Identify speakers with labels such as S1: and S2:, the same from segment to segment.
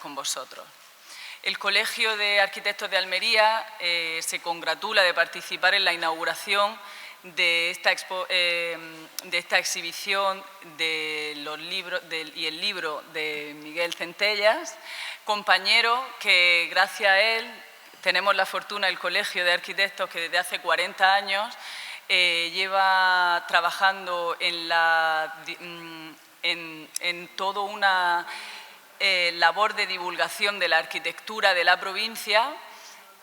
S1: con vosotros. El Colegio de Arquitectos de Almería se congratula de participar en la inauguración de esta exhibición de los libros y el libro de Miguel Centellas, compañero que gracias a él tenemos la fortuna, el Colegio de Arquitectos, que desde hace 40 años lleva trabajando en toda una labor de divulgación de la arquitectura de la provincia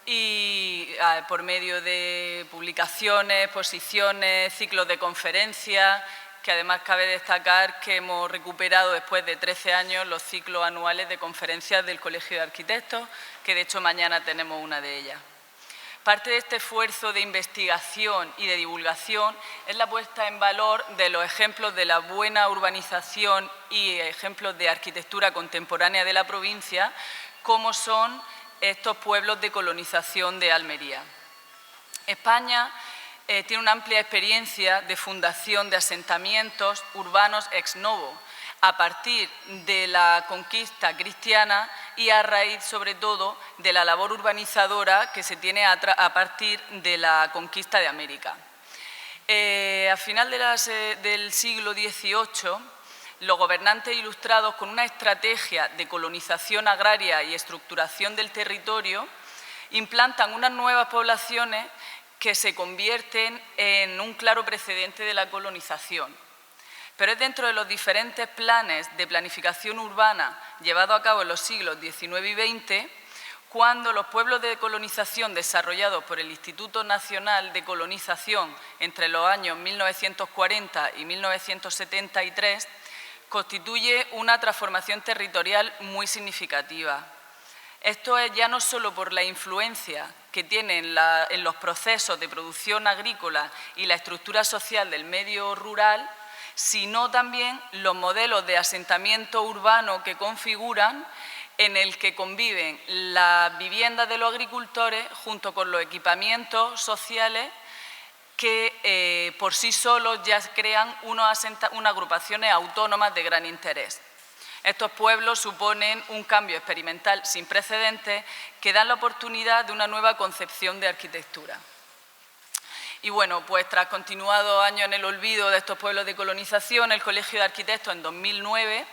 S1: y por medio de publicaciones, exposiciones, ciclos de conferencias, que además cabe destacar que hemos recuperado después de 13 años los ciclos anuales de conferencias del Colegio de Arquitectos, que de hecho mañana tenemos una de ellas. Parte de este esfuerzo de investigación y de divulgación es la puesta en valor de los ejemplos de la buena urbanización y ejemplos de arquitectura contemporánea de la provincia, como son estos pueblos de colonización de Almería. España tiene una amplia experiencia de fundación de asentamientos urbanos ex novo, a partir de la conquista cristiana y a raíz, sobre todo, de la labor urbanizadora que se tiene a partir de la conquista de América. A final del siglo XVIII, los gobernantes ilustrados, con una estrategia de colonización agraria y estructuración del territorio, implantan unas nuevas poblaciones que se convierten en un claro precedente de la colonización. Pero es dentro de los diferentes planes de planificación urbana llevados a cabo en los siglos XIX y XX cuando los pueblos de colonización desarrollados por el Instituto Nacional de Colonización entre los años 1940 y 1973 constituye una transformación territorial muy significativa. Esto es ya no solo por la influencia que tiene en los procesos de producción agrícola y la estructura social del medio rural, sino también los modelos de asentamiento urbano que configuran, en el que conviven las viviendas de los agricultores junto con los equipamientos sociales que por sí solos ya crean unas agrupaciones autónomas de gran interés. Estos pueblos suponen un cambio experimental sin precedentes que dan la oportunidad de una nueva concepción de arquitectura. Y bueno, pues tras continuados años en el olvido de estos pueblos de colonización, el Colegio de Arquitectos en 2009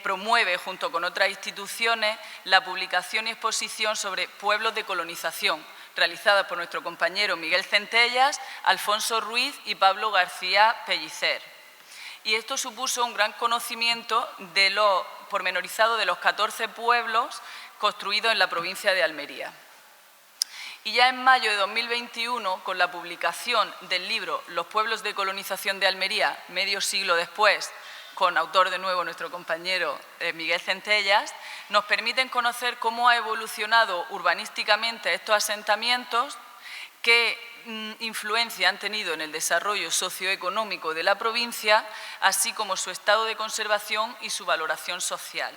S1: promueve, junto con otras instituciones, la publicación y exposición sobre pueblos de colonización, realizada por nuestro compañero Miguel Centellas, Alfonso Ruiz y Pablo García Pellicer. Y esto supuso un gran conocimiento de lo pormenorizado de los 14 pueblos construidos en la provincia de Almería. Y ya en mayo de 2021, con la publicación del libro Los pueblos de colonización de Almería, medio siglo después, con autor de nuevo nuestro compañero Miguel Centellas, nos permiten conocer cómo ha evolucionado urbanísticamente estos asentamientos, qué influencia han tenido en el desarrollo socioeconómico de la provincia, así como su estado de conservación y su valoración social.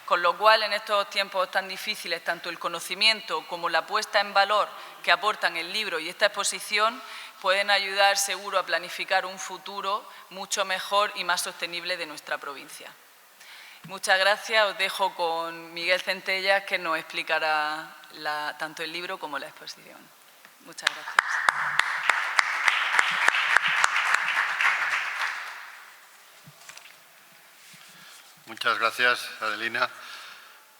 S1: Con lo cual, en estos tiempos tan difíciles, tanto el conocimiento como la puesta en valor que aportan el libro y esta exposición pueden ayudar seguro a planificar un futuro mucho mejor y más sostenible de nuestra provincia. Muchas gracias. Os dejo con Miguel Centellas, que nos explicará tanto el libro como la exposición. Muchas gracias.
S2: Muchas gracias, Adelina.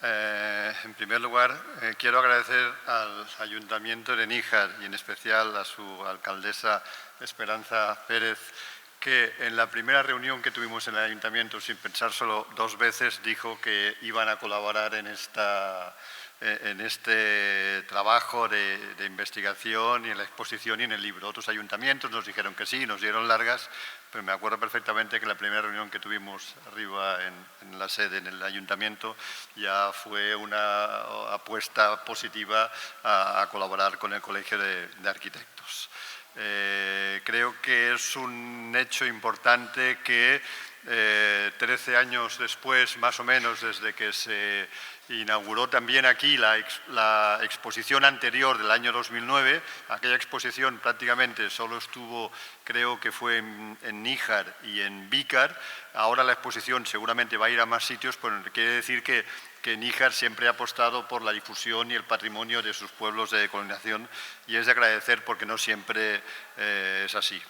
S2: En primer lugar, quiero agradecer al Ayuntamiento de Níjar y en especial a su alcaldesa Esperanza Pérez, que en la primera reunión que tuvimos en el Ayuntamiento, sin pensar solo 2 veces, dijo que iban a colaborar en este trabajo de investigación y en la exposición y en el libro. Otros ayuntamientos nos dijeron que sí, nos dieron largas, pero me acuerdo perfectamente que la primera reunión que tuvimos arriba en la sede, en el ayuntamiento, ya fue una apuesta positiva a colaborar con el Colegio de Arquitectos. Creo que es un hecho importante que 13 años después, más o menos, desde que se inauguró también aquí la exposición anterior del año 2009. Aquella exposición prácticamente solo estuvo, creo que fue en Níjar y en Vícar. Ahora la exposición seguramente va a ir a más sitios, pero quiere decir que Níjar siempre ha apostado por la difusión y el patrimonio de sus pueblos de colonización, y es de agradecer porque no siempre es así.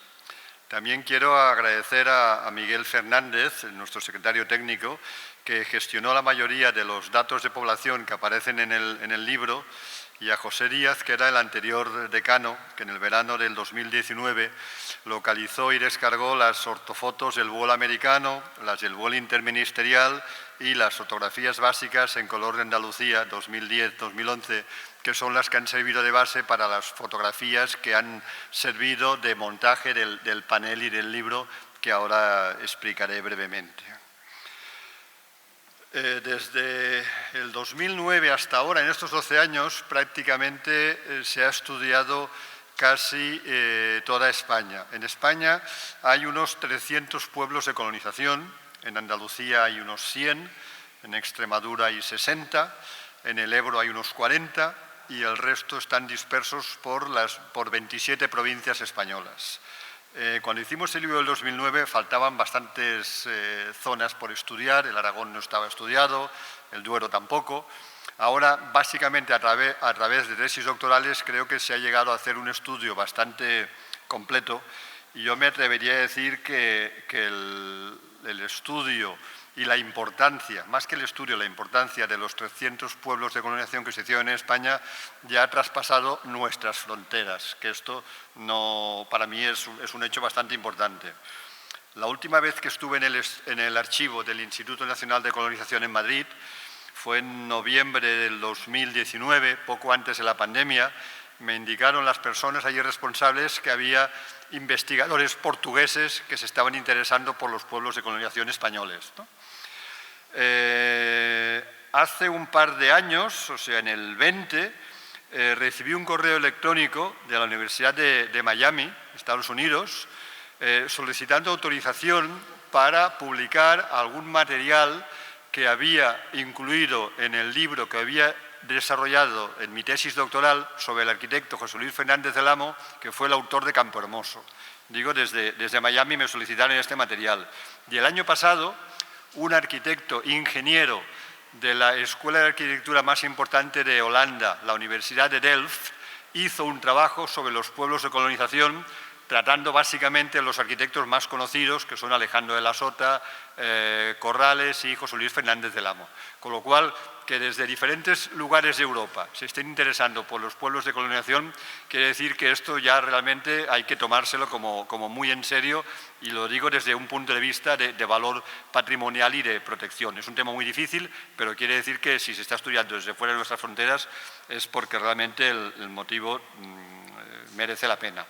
S2: También quiero agradecer a Miguel Fernández, nuestro secretario técnico, que gestionó la mayoría de los datos de población que aparecen en el libro, y a José Díaz, que era el anterior decano, que en el verano del 2019 localizó y descargó las ortofotos del vuelo americano, las del vuelo interministerial y las fotografías básicas en color de Andalucía 2010-2011, que son las que han servido de base para las fotografías que han servido de montaje del panel y del libro, que ahora explicaré brevemente. Desde el 2009 hasta ahora, en estos 12 años, prácticamente se ha estudiado casi toda España. En España hay unos 300 pueblos de colonización, en Andalucía hay unos 100, en Extremadura hay 60, en el Ebro hay unos 40 y el resto están dispersos por 27 provincias españolas. Cuando hicimos el libro del 2009 faltaban bastantes zonas por estudiar, el Aragón no estaba estudiado, el Duero tampoco. Ahora, básicamente a través de tesis doctorales, creo que se ha llegado a hacer un estudio bastante completo, y yo me atrevería a decir que el estudio y la importancia, más que el estudio, la importancia de los 300 pueblos de colonización que se hicieron en España ya ha traspasado nuestras fronteras, que esto para mí es un hecho bastante importante. La última vez que estuve en el archivo del Instituto Nacional de Colonización en Madrid fue en noviembre del 2019, poco antes de la pandemia. Me indicaron las personas allí responsables que había investigadores portugueses que se estaban interesando por los pueblos de colonización españoles, ¿no? Hace un par de años, o sea, en el 20, recibí un correo electrónico de la Universidad de Miami, Estados Unidos, solicitando autorización para publicar algún material que había incluido en el libro que había desarrollado en mi tesis doctoral sobre el arquitecto José Luis Fernández del Amo, que fue el autor de Campo Hermoso. Digo, desde Miami me solicitaron este material. Y el año pasado, un arquitecto ingeniero de la escuela de arquitectura más importante de Holanda, la Universidad de Delft, hizo un trabajo sobre los pueblos de colonización, tratando básicamente los arquitectos más conocidos, que son Alejandro de la Sota, Corrales y José Luis Fernández del Amo. Con lo cual, que desde diferentes lugares de Europa se estén interesando por los pueblos de colonización, quiere decir que esto ya realmente hay que tomárselo como muy en serio, y lo digo desde un punto de vista de valor patrimonial y de protección. Es un tema muy difícil, pero quiere decir que si se está estudiando desde fuera de nuestras fronteras es porque realmente el motivo merece la pena.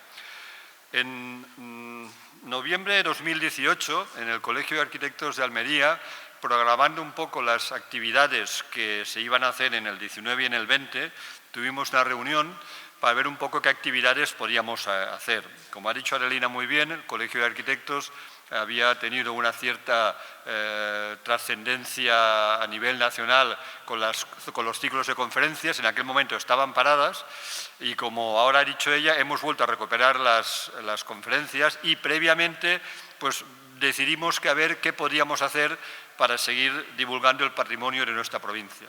S2: En noviembre de 2018, en el Colegio de Arquitectos de Almería, programando un poco las actividades que se iban a hacer en el 19 y en el 20, tuvimos una reunión para ver un poco qué actividades podíamos hacer. Como ha dicho Adelina muy bien, el Colegio de Arquitectos había tenido una cierta trascendencia a nivel nacional con los ciclos de conferencias. En aquel momento estaban paradas y, como ahora ha dicho ella, hemos vuelto a recuperar las conferencias, y previamente pues decidimos que a ver qué podíamos hacer para seguir divulgando el patrimonio de nuestra provincia.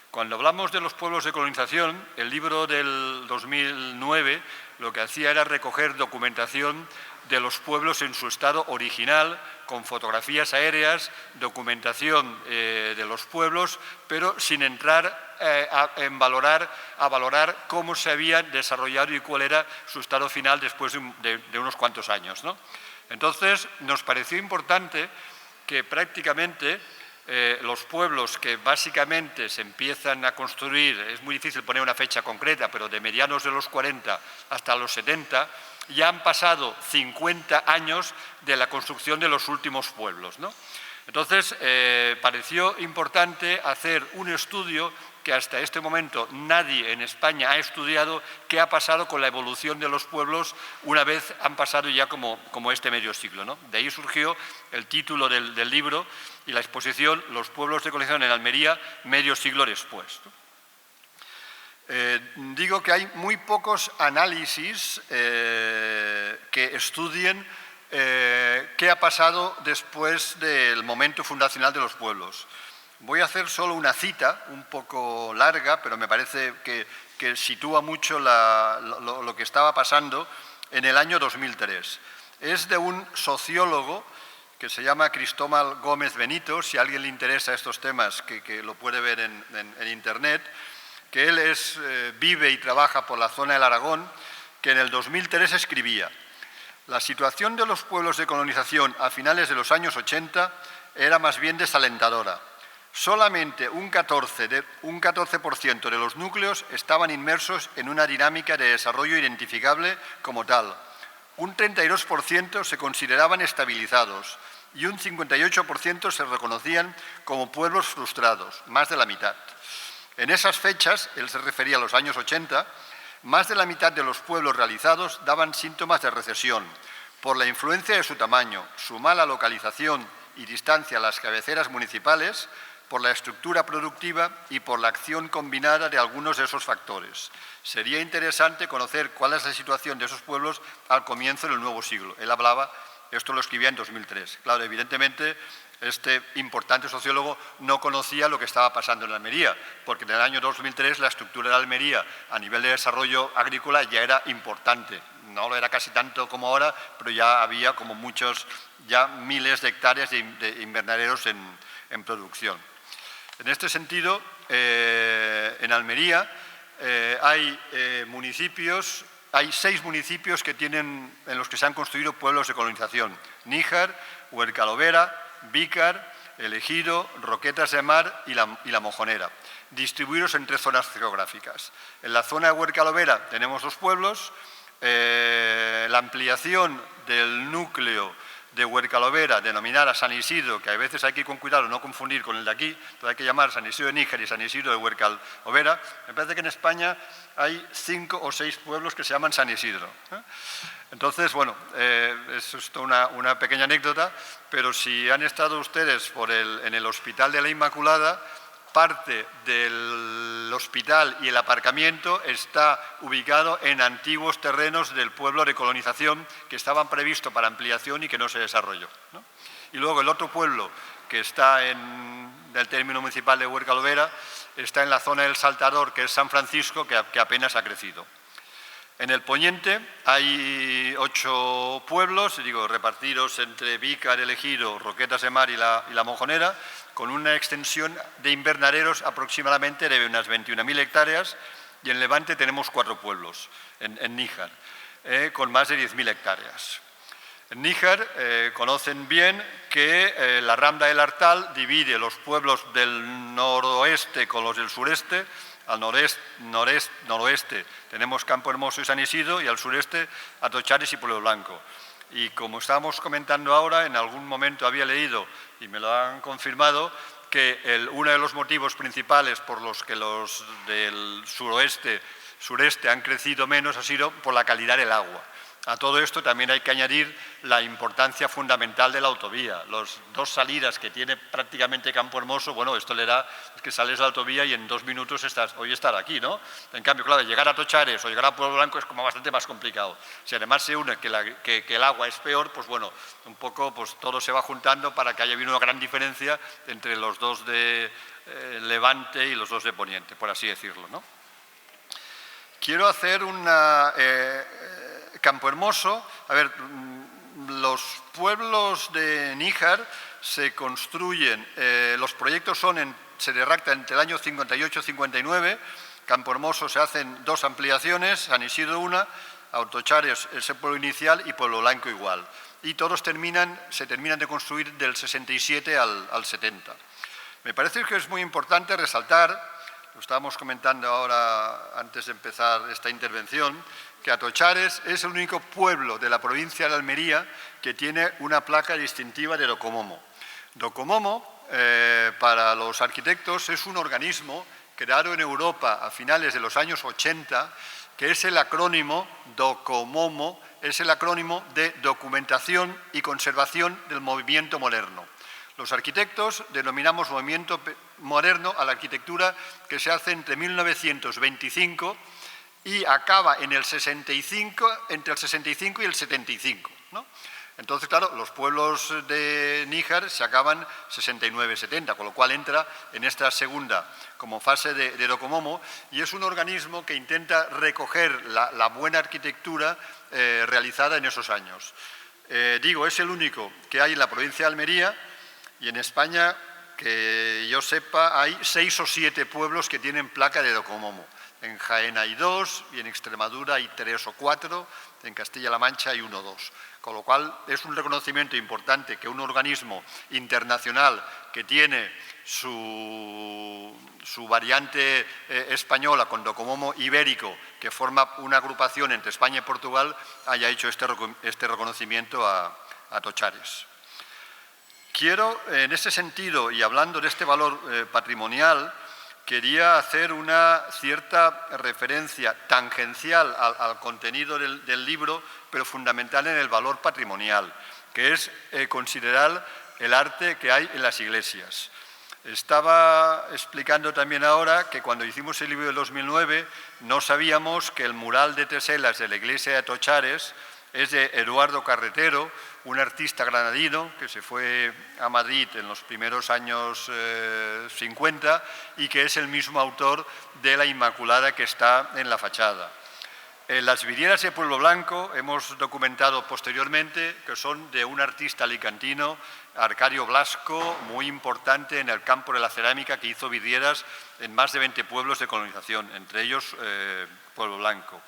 S2: Cuando hablamos de los pueblos de colonización, el libro del 2009 lo que hacía era recoger documentación de los pueblos en su estado original, con fotografías aéreas, documentación de los pueblos, pero sin entrar a valorar cómo se habían desarrollado y cuál era su estado final después de unos cuantos años, ¿no? Entonces, nos pareció importante que prácticamente los pueblos que básicamente se empiezan a construir, es muy difícil poner una fecha concreta, pero de medianos de los 40 hasta los 70, ya han pasado 50 años de la construcción de los últimos pueblos, ¿no? Entonces, pareció importante hacer un estudio que hasta este momento nadie en España ha estudiado qué ha pasado con la evolución de los pueblos una vez han pasado ya como este medio siglo, ¿no? De ahí surgió el título del libro y la exposición Los pueblos de colonización en Almería, medio siglo después, ¿no? Digo que hay muy pocos análisis que estudien qué ha pasado después del momento fundacional de los pueblos. Voy a hacer solo una cita, un poco larga, pero me parece que sitúa mucho lo que estaba pasando en el año 2003. Es de un sociólogo que se llama Cristóbal Gómez Benito, si a alguien le interesa estos temas, que lo puede ver en Internet, que él vive y trabaja por la zona del Aragón, que en el 2003 escribía: la situación de los pueblos de colonización a finales de los años 80 era más bien desalentadora. Solamente un 14% de los núcleos estaban inmersos en una dinámica de desarrollo identificable como tal. Un 32% se consideraban estabilizados y un 58% se reconocían como pueblos frustrados, más de la mitad. En esas fechas, él se refería a los años 80, más de la mitad de los pueblos realizados daban síntomas de recesión por la influencia de su tamaño, su mala localización y distancia a las cabeceras municipales, por la estructura productiva y por la acción combinada de algunos de esos factores. Sería interesante conocer cuál es la situación de esos pueblos al comienzo del nuevo siglo. Él hablaba, esto lo escribía en 2003. Claro, evidentemente, este importante sociólogo no conocía lo que estaba pasando en Almería, porque en el año 2003 la estructura de Almería a nivel de desarrollo agrícola ya era importante. No lo era casi tanto como ahora, pero ya había como ya miles de hectáreas de invernaderos en producción. En este sentido, en Almería hay 6 municipios en los que se han construido pueblos de colonización: Níjar, Huercalovera, Vícar, El Ejido, Roquetas de Mar y la Mojonera, distribuidos en 3 zonas geográficas. En la zona de Huercalovera tenemos 2 pueblos. La ampliación del núcleo de Huercalovera, denominada San Isidro, que a veces hay que ir con cuidado, no confundir con el de aquí, entonces hay que llamar San Isidro de Níjar y San Isidro de Huercalovera. Me parece que en España hay 5 o 6 pueblos que se llaman San Isidro. Entonces, bueno, eso es una pequeña anécdota, pero si han estado ustedes en el Hospital de la Inmaculada, parte del hospital y el aparcamiento está ubicado en antiguos terrenos del pueblo de colonización que estaban previstos para ampliación y que no se desarrolló, ¿no? Y luego el otro pueblo que está del término municipal de Huercalovera está en la zona del Saltador, que es San Francisco, que apenas ha crecido. En el poniente hay 8 pueblos, repartidos entre Vícar, El Ejido, Roquetas de Mar y la Mojonera, con una extensión de invernaderos aproximadamente de unas 21.000 hectáreas, y en Levante tenemos 4 pueblos, en Níjar, con más de 10.000 hectáreas. En Níjar conocen bien que la Rambla del Artal divide los pueblos del noroeste con los del sureste. Al noroeste tenemos Campo Hermoso y San Isidro, y al sureste Atochares y Pueblo Blanco. Y como estábamos comentando ahora, en algún momento había leído, y me lo han confirmado, que uno de los motivos principales por los que los del sureste han crecido menos ha sido por la calidad del agua. A todo esto también hay que añadir la importancia fundamental de la autovía. Las 2 salidas que tiene prácticamente Campo Hermoso, bueno, esto le da, es que sales de la autovía y en 2 minutos estar aquí, ¿no? En cambio, claro, llegar a Tochares o llegar a Pueblo Blanco es como bastante más complicado. Si además se une que el agua es peor, pues bueno, un poco pues todo se va juntando para que haya una gran diferencia entre los 2 de Levante y los 2 de Poniente, por así decirlo, ¿no? Quiero hacer Campo Hermoso, los pueblos de Níjar se construyen, los proyectos se redactan entre el año 58-59, Campo Hermoso se hacen 2 ampliaciones, San Isidro 1, Atochares es el pueblo inicial y Pueblo Blanco igual. Y todos se terminan de construir del 67 al 70. Me parece que es muy importante resaltar, lo estábamos comentando ahora antes de empezar esta intervención, que Atochares es el único pueblo de la provincia de Almería que tiene una placa distintiva de Docomomo. Docomomo, para los arquitectos, es un organismo creado en Europa a finales de los años 80, que es el acrónimo Docomomo, es el acrónimo de Documentación y Conservación del Movimiento Moderno. Los arquitectos denominamos movimiento moderno a la arquitectura que se hace entre 1925 y acaba en el 65, entre el 65 y el 75, ¿no? Entonces, claro, los pueblos de Níjar se acaban 69-70, con lo cual entra en esta segunda como fase de Docomomo, y es un organismo que intenta recoger la buena arquitectura realizada en esos años. Digo, es el único que hay en la provincia de Almería, y en España, que yo sepa, hay 6 o 7 pueblos que tienen placa de Docomomo. En Jaén hay 2, y en Extremadura hay 3 o 4, en Castilla-La Mancha hay 1 o 2. Con lo cual es un reconocimiento importante que un organismo internacional que tiene su variante española con Docomomo ibérico, que forma una agrupación entre España y Portugal, haya hecho este reconocimiento a Tochares. Quiero, en ese sentido, y hablando de este valor patrimonial, quería hacer una cierta referencia tangencial al contenido del libro, pero fundamental en el valor patrimonial, que es considerar el arte que hay en las iglesias. Estaba explicando también ahora que cuando hicimos el libro del 2009 no sabíamos que el mural de teselas de la iglesia de Tochares es de Eduardo Carretero, un artista granadino que se fue a Madrid en los primeros años 50 y que es el mismo autor de la Inmaculada que está en la fachada. Las vidrieras de Pueblo Blanco hemos documentado posteriormente que son de un artista alicantino, Arcadio Blasco, muy importante en el campo de la cerámica, que hizo vidrieras en más de 20 pueblos de colonización, entre ellos Pueblo Blanco.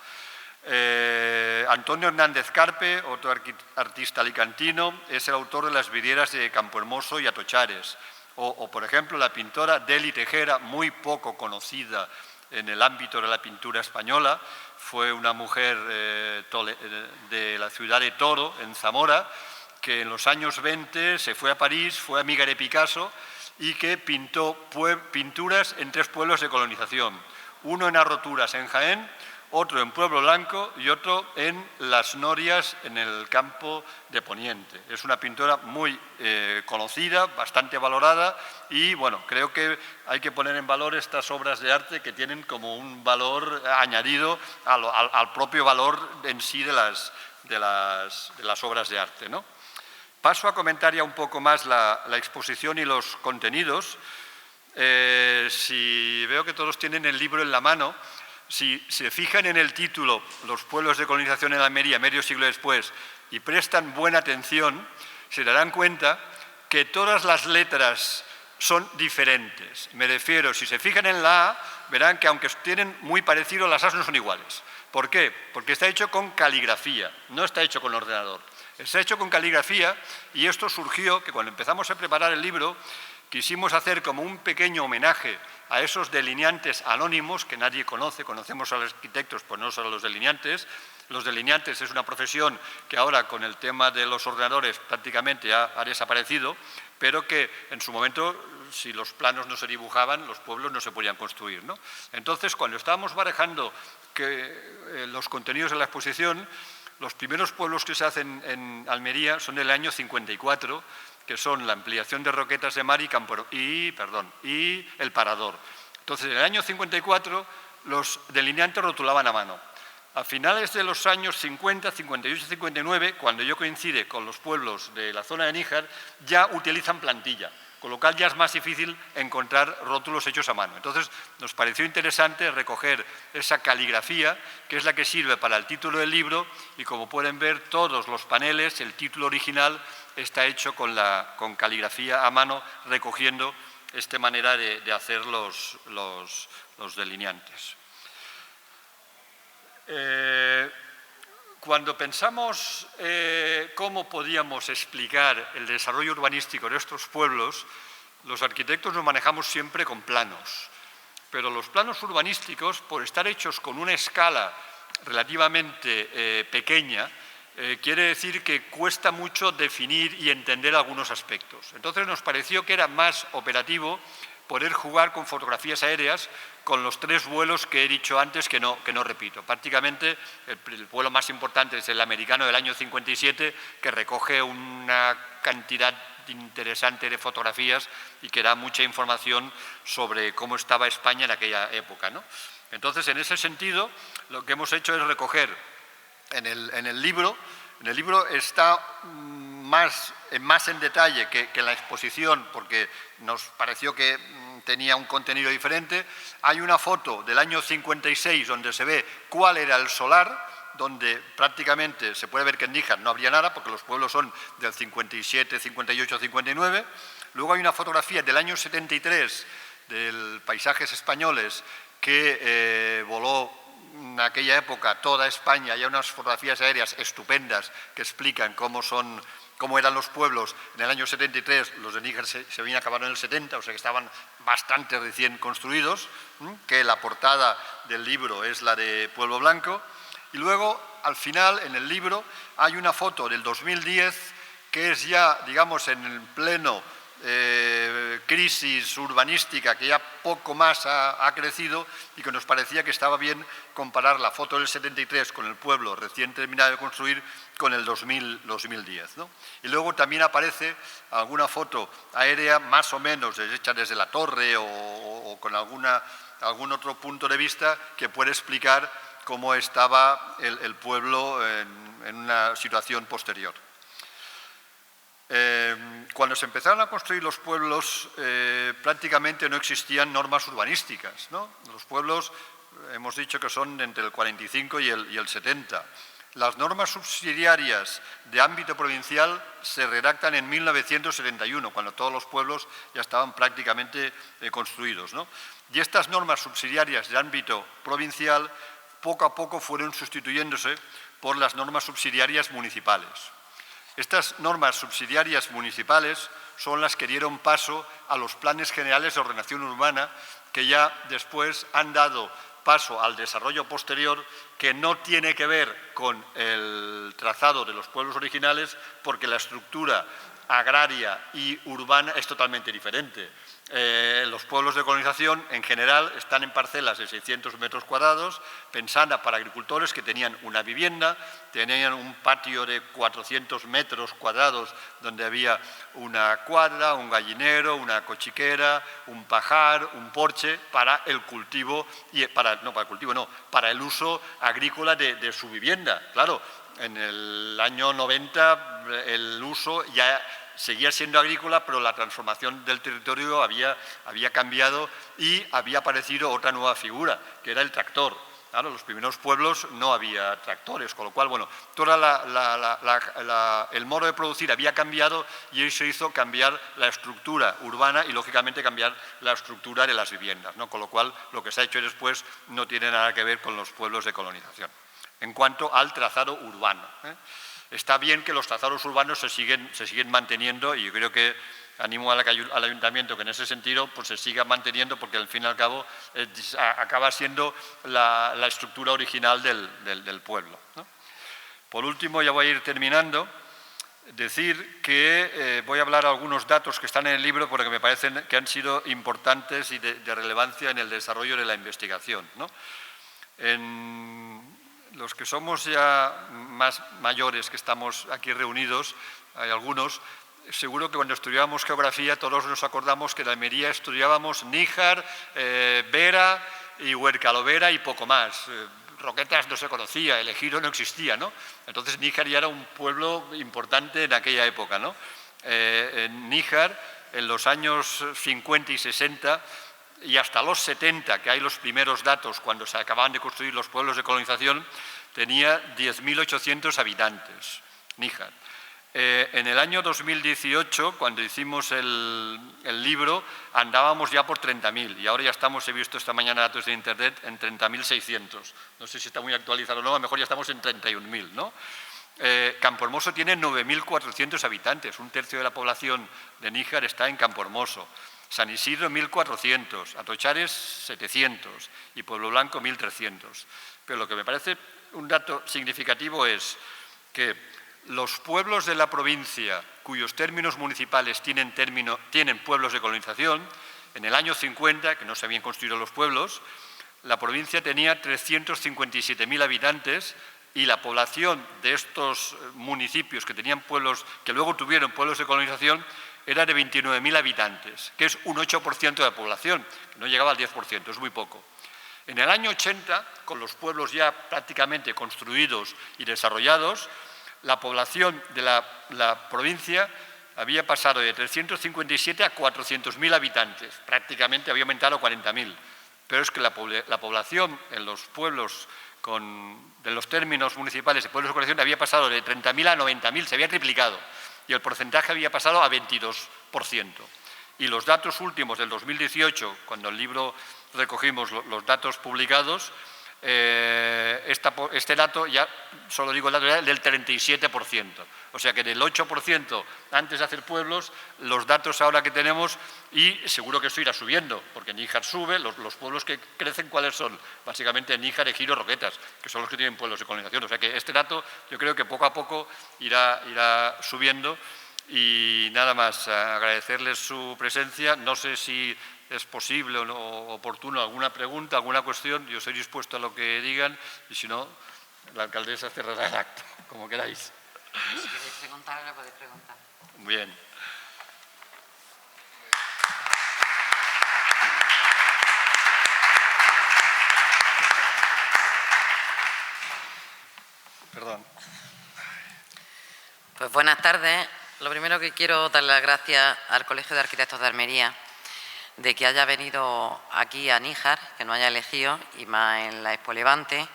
S2: Antonio Hernández Carpe, otro artista alicantino, es el autor de las vidrieras de Campohermoso y Atochares. O, por ejemplo, la pintora Deli Tejera, muy poco conocida en el ámbito de la pintura española, fue una mujer de la ciudad de Toro, en Zamora, que en los años 20 se fue a París, fue amiga de Picasso y que pintó pinturas en 3 pueblos de colonización. Uno en Arroturas, en Jaén, otro en Pueblo Blanco y otro en Las Norias, en el campo de Poniente. Es una pintora muy conocida, bastante valorada y, bueno, creo que hay que poner en valor estas obras de arte que tienen como un valor añadido al propio valor en sí de las obras de arte, ¿no? Paso a comentar ya un poco más la exposición y los contenidos. Si veo que todos tienen el libro en la mano, si se fijan en el título, Los pueblos de colonización en Almería, medio siglo después, y prestan buena atención, se darán cuenta que todas las letras son diferentes. Me refiero, si se fijan en la A, verán que aunque tienen muy parecido, las A's no son iguales. ¿Por qué? Porque está hecho con caligrafía, no está hecho con ordenador. Está hecho con caligrafía y esto surgió que cuando empezamos a preparar el libro quisimos hacer como un pequeño homenaje a esos delineantes anónimos que nadie conoce, conocemos a los arquitectos, pues no solo a los delineantes. Los delineantes es una profesión que ahora con el tema de los ordenadores prácticamente ha desaparecido, pero que en su momento, si los planos no se dibujaban, los pueblos no se podían construir, ¿no? Entonces, cuando estábamos barajando los contenidos de la exposición, los primeros pueblos que se hacen en Almería son del año 54, que son la ampliación de Roquetas de Mar y El Parador. Entonces, en el año 54, los delineantes rotulaban a mano. A finales de los años 50, 58 y 59, cuando yo coincide con los pueblos de la zona de Níjar, ya utilizan plantilla, con lo cual ya es más difícil encontrar rótulos hechos a mano. Entonces, nos pareció interesante recoger esa caligrafía, que es la que sirve para el título del libro, y como pueden ver, todos los paneles, el título original, está hecho con caligrafía a mano, recogiendo esta manera de hacer los delineantes. Cuando pensamos cómo podíamos explicar el desarrollo urbanístico de estos pueblos, los arquitectos nos manejamos siempre con planos, pero los planos urbanísticos, por estar hechos con una escala relativamente pequeña,
S3: quiere decir que cuesta mucho definir y entender algunos aspectos. Entonces nos pareció que era más operativo poder jugar con fotografías aéreas con los 3 vuelos que he dicho antes que no repito. Prácticamente el vuelo más importante es el americano del año 57, que recoge una cantidad interesante de fotografías y que da mucha información sobre cómo estaba España en aquella época, ¿no? Entonces, en ese sentido, lo que hemos hecho es recoger en el libro está más en detalle que en la exposición, porque nos pareció que tenía un contenido diferente. Hay una foto del año 56 donde se ve cuál era el solar, donde prácticamente se puede ver que en Níjar no habría nada, porque los pueblos son del 57, 58, 59. Luego hay una fotografía del año 73 del Paisajes Españoles que voló en aquella época toda España. Hay unas fotografías aéreas estupendas que explican cómo eran los pueblos en el año 73. Los de Níjar se habían acabado en el 70, o sea que estaban bastante recién construidos, que la portada del libro es la de Pueblo Blanco. Y luego, al final, en el libro, hay una foto del 2010 que es ya, digamos, en el pleno crisis urbanística, que ya poco más ha crecido, y que nos parecía que estaba bien comparar la foto del 73 con el pueblo recién terminado de construir con el 2010, ¿no? Y luego también aparece alguna foto aérea más o menos hecha desde la torre o con algún otro punto de vista que puede explicar cómo estaba el pueblo en una situación posterior. Cuando se empezaron a construir los pueblos, prácticamente no existían normas urbanísticas, ¿no? Los pueblos, hemos dicho que son entre el 45 y el 70. Las normas subsidiarias de ámbito provincial se redactan en 1971, cuando todos los pueblos ya estaban prácticamente construidos, ¿no? Y estas normas subsidiarias de ámbito provincial poco a poco fueron sustituyéndose por las normas subsidiarias municipales. Estas normas subsidiarias municipales son las que dieron paso a los planes generales de ordenación urbana, que ya después han dado paso al desarrollo posterior, que no tiene que ver con el trazado de los pueblos originales, porque la estructura agraria y urbana es totalmente diferente. Los pueblos de colonización en general están en parcelas de 600 metros cuadrados, pensadas para agricultores que tenían una vivienda, tenían un patio de 400 metros cuadrados donde había una cuadra, un gallinero, una cochiquera, un pajar, un porche para el cultivo, para el uso agrícola de su vivienda. Claro, en el año 90 el uso ya seguía siendo agrícola, pero la transformación del territorio había cambiado y había aparecido otra nueva figura, que era el tractor. Claro, en los primeros pueblos no había tractores, con lo cual, bueno, todo el modo de producir había cambiado y eso hizo cambiar la estructura urbana y, lógicamente, cambiar la estructura de las viviendas, ¿no? Con lo cual, lo que se ha hecho después no tiene nada que ver con los pueblos de colonización. En cuanto al trazado urbano, está bien que los trazados urbanos se siguen manteniendo, y yo creo que animo al Ayuntamiento que en ese sentido pues se siga manteniendo, porque al fin y al cabo acaba siendo la estructura original del pueblo, ¿no? Por último, ya voy a ir terminando, decir que voy a hablar de algunos datos que están en el libro porque me parecen que han sido importantes y de relevancia en el desarrollo de la investigación, ¿no? Los que somos ya más mayores, que estamos aquí reunidos, hay algunos, seguro que cuando estudiábamos geografía todos nos acordamos que en Almería estudiábamos Níjar, Vera y Huercalovera y poco más. Roquetas no se conocía, El Ejido no existía, ¿no? Entonces Níjar ya era un pueblo importante en aquella época, ¿no? En Níjar, en los años 50 y 60, y hasta los 70, que hay los primeros datos cuando se acababan de construir los pueblos de colonización, tenía 10.800 habitantes, Níjar. En el año 2018, cuando hicimos el libro, andábamos ya por 30.000 y ahora ya estamos, he visto esta mañana datos de Internet, en 30.600. No sé si está muy actualizado o no, a lo mejor ya estamos en 31.000, ¿no? Campohermoso tiene 9.400 habitantes, un tercio de la población de Níjar está en Campohermoso. San Isidro 1.400, Atochares 700 y Pueblo Blanco 1.300. Pero lo que me parece un dato significativo es que los pueblos de la provincia cuyos términos municipales tienen pueblos de colonización, en el año 50, que no se habían construido los pueblos, la provincia tenía 357.000 habitantes y la población de estos municipios que tenían pueblos, que luego tuvieron pueblos de colonización, era de 29.000 habitantes, que es un 8% de la población, que no llegaba al 10%, es muy poco. En el año 80, con los pueblos ya prácticamente construidos y desarrollados, la población de la provincia había pasado de 357 a 400.000 habitantes, prácticamente había aumentado a 40.000. Pero es que la población en los pueblos de los términos municipales de pueblos de colonización había pasado de 30.000 a 90.000, se había triplicado, y el porcentaje había pasado a 22%. Y los datos últimos del 2018, cuando el libro recogimos los datos publicados, este dato, ya solo digo el dato, era del 37%. O sea que del 8% antes de hacer pueblos, los datos ahora que tenemos, y seguro que esto irá subiendo, porque Níjar sube, los pueblos que crecen, ¿cuáles son? Básicamente Níjar, Ejido, Roquetas, que son los que tienen pueblos de colonización. O sea que este dato yo creo que poco a poco irá subiendo. Y nada más, agradecerles su presencia. No sé si es posible o no, oportuno alguna pregunta, alguna cuestión. Yo estoy dispuesto a lo que digan y si no, la alcaldesa cerrará el acto, como queráis.
S4: Si queréis preguntar, ahora podéis preguntar.
S3: Muy bien. Perdón.
S4: Pues buenas tardes. Lo primero que quiero dar las gracias al Colegio de Arquitectos de Almería de que haya venido aquí a Níjar, que nos haya elegido, y más en la Expo Levante,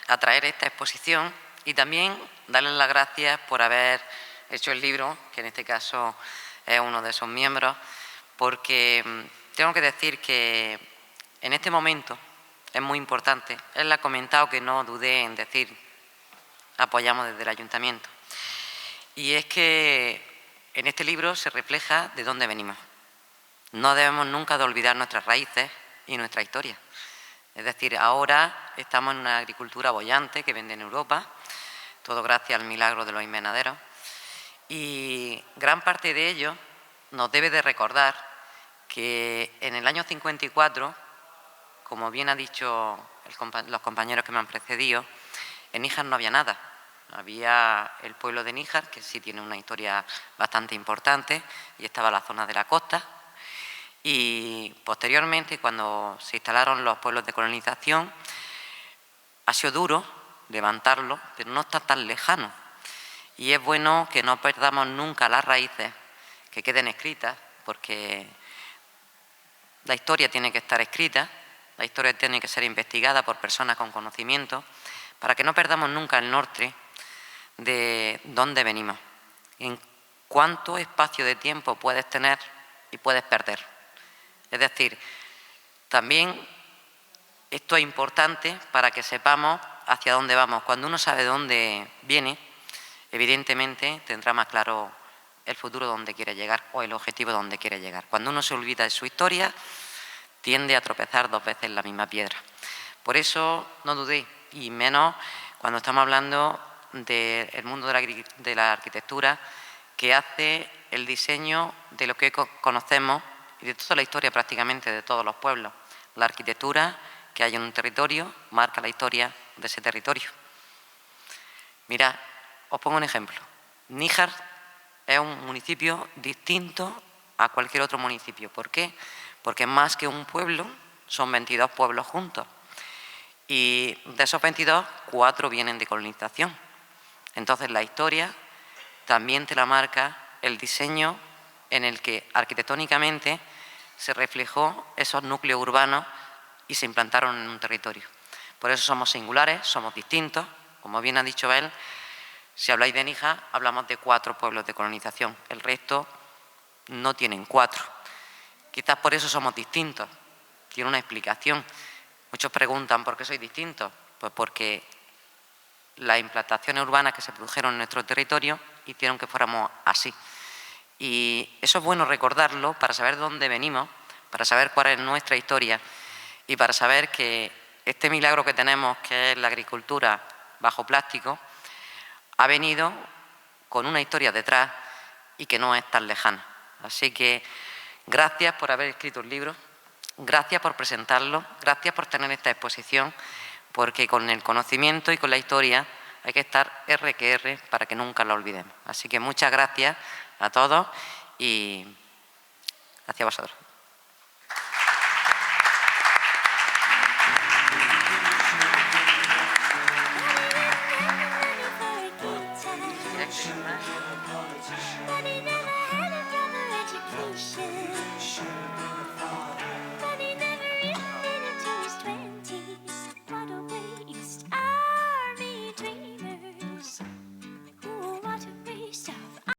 S4: a traer esta exposición, y también darles las gracias por haber hecho el libro, que en este caso es uno de sus miembros, porque tengo que decir que en este momento es muy importante. Él ha comentado que no dudé en decir apoyamos desde el Ayuntamiento. Y es que en este libro se refleja de dónde venimos. No debemos nunca de olvidar nuestras raíces y nuestra historia. Es decir, ahora estamos en una agricultura boyante que vende en Europa, todo gracias al milagro de los invernaderos, y gran parte de ello nos debe de recordar que en el año 54, como bien ha dicho los compañeros que me han precedido, en Níjar no había nada. Había el pueblo de Níjar, que sí tiene una historia bastante importante, y estaba la zona de la costa. Y posteriormente, cuando se instalaron los pueblos de colonización, ha sido duro levantarlo, pero no está tan lejano. Y es bueno que no perdamos nunca las raíces, que queden escritas, porque la historia tiene que estar escrita, la historia tiene que ser investigada por personas con conocimiento, para que no perdamos nunca el norte de dónde venimos, en cuánto espacio de tiempo puedes tener y puedes perder. Es decir, también esto es importante para que sepamos hacia dónde vamos. Cuando uno sabe de dónde viene, evidentemente tendrá más claro el futuro donde quiere llegar o el objetivo donde quiere llegar. Cuando uno se olvida de su historia, tiende a tropezar dos veces en la misma piedra. Por eso no dudé, y menos cuando estamos hablando del mundo de la arquitectura, que hace el diseño de lo que conocemos y de toda la historia prácticamente de todos los pueblos. La arquitectura que hay en un territorio marca la historia de ese territorio. Mirad, os pongo un ejemplo. Níjar es un municipio distinto a cualquier otro municipio. ¿Por qué? Porque más que un pueblo, son 22 pueblos juntos. Y de esos 22, 4 vienen de colonización. Entonces la historia también te la marca el diseño en el que arquitectónicamente se reflejó esos núcleos urbanos y se implantaron en un territorio. Por eso somos singulares, somos distintos. Como bien ha dicho él, si habláis de Níjar, hablamos de 4 pueblos de colonización. El resto no tienen 4. Quizás por eso somos distintos. Tiene una explicación. Muchos preguntan ¿por qué sois distintos? Pues porque las implantaciones urbanas que se produjeron en nuestro territorio hicieron que fuéramos así. Y eso es bueno recordarlo para saber de dónde venimos, para saber cuál es nuestra historia y para saber que este milagro que tenemos, que es la agricultura bajo plástico, ha venido con una historia detrás y que no es tan lejana. Así que gracias por haber escrito el libro, gracias por presentarlo, gracias por tener esta exposición, porque con el conocimiento y con la historia hay que estar R que R para que nunca la olvidemos. Así que muchas gracias a todos y gracias a vosotros.